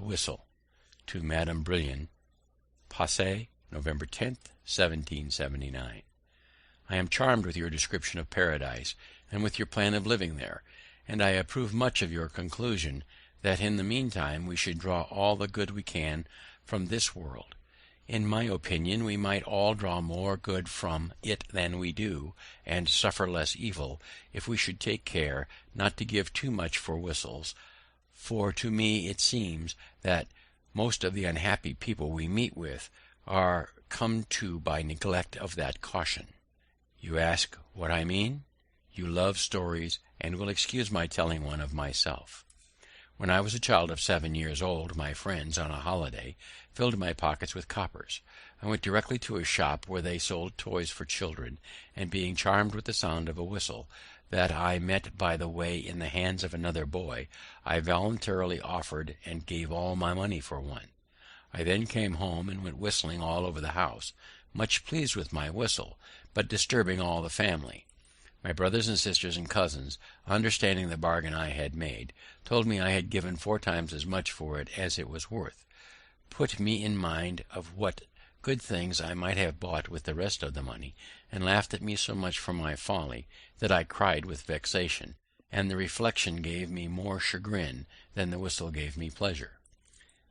Whistle. To Madame Brillon. Passy, November 10th, 1779. I am charmed with your description of Paradise, and with your plan of living there, and I approve much of your conclusion that in the meantime we should draw all the good we can from this world. In my opinion, we might all draw more good from it than we do, and suffer less evil, if we should take care not to give too much for whistles, for to me it seems that most of the unhappy people we meet with are come to by neglect of that caution. You ask what I mean? You love stories, and will excuse my telling one of myself. When I was a child of 7 years old, my friends, on a holiday, filled my pockets with coppers. I went directly to a shop where they sold toys for children, and being charmed with the sound of a whistle that I met by the way in the hands of another boy, I voluntarily offered and gave all my money for one. I then came home and went whistling all over the house, much pleased with my whistle, but disturbing all the family. My brothers and sisters and cousins, understanding the bargain I had made, told me I had given 4 times as much for it as it was worth, put me in mind of what good things I might have bought with the rest of the money, and laughed at me so much for my folly that I cried with vexation, and the reflection gave me more chagrin than the whistle gave me pleasure.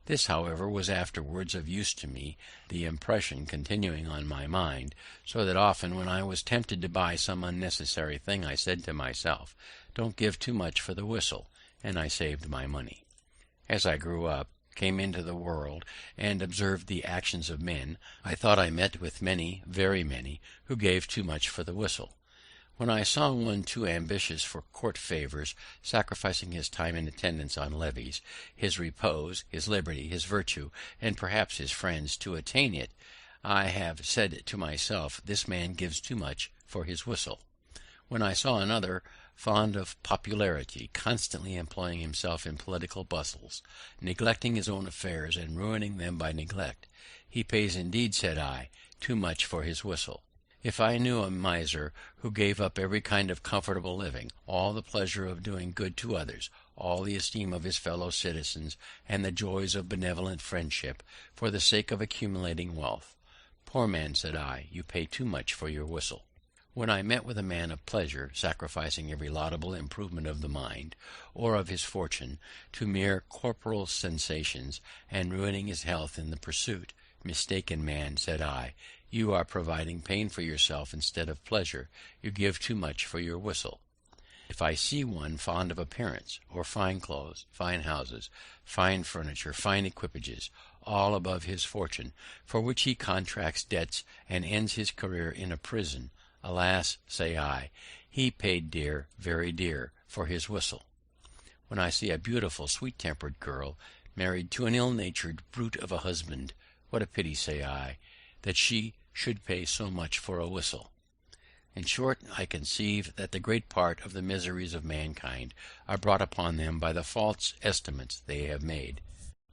This, however, was afterwards of use to me, the impression continuing on my mind, so that often when I was tempted to buy some unnecessary thing I said to myself, "Don't give too much for the whistle," and I saved my money. As I grew up, came into the world, and observed the actions of men, I thought I met with many, very many, who gave too much for the whistle. When I saw one too ambitious for court favours, sacrificing his time and attendance on levees, his repose, his liberty, his virtue, and perhaps his friends, to attain it, I have said to myself, this man gives too much for his whistle. When I saw another, fond of popularity, constantly employing himself in political bustles, neglecting his own affairs, and ruining them by neglect, he pays indeed, said I, too much for his whistle. If I knew a miser who gave up every kind of comfortable living, all the pleasure of doing good to others, all the esteem of his fellow citizens, and the joys of benevolent friendship, for the sake of accumulating wealth, poor man, said I, you pay too much for your whistle. When I met with a man of pleasure, sacrificing every laudable improvement of the mind, or of his fortune, to mere corporal sensations, and ruining his health in the pursuit, mistaken man, said I, you are providing pain for yourself instead of pleasure. You give too much for your whistle. If I see one fond of appearance, or fine clothes, fine houses, fine furniture, fine equipages, all above his fortune, for which he contracts debts and ends his career in a prison, alas, say I, he paid dear, very dear, for his whistle. When I see a beautiful, sweet-tempered girl married to an ill-natured brute of a husband, what a pity, say I, that she should pay so much for a whistle. In short, I conceive that the great part of the miseries of mankind are brought upon them by the false estimates they have made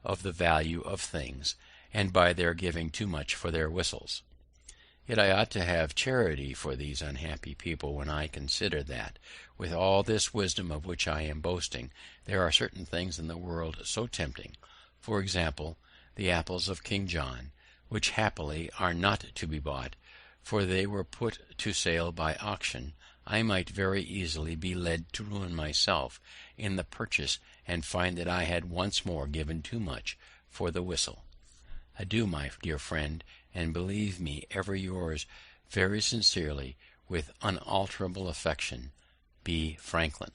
of the value of things, and by their giving too much for their whistles. Yet I ought to have charity for these unhappy people when I consider that, with all this wisdom of which I am boasting, there are certain things in the world so tempting, for example, the apples of King John, which happily are not to be bought, for they were put to sale by auction. I might very easily be led to ruin myself in the purchase, and find that I had once more given too much for the whistle. Adieu, my dear friend, and believe me ever yours very sincerely, with unalterable affection, B. Franklin.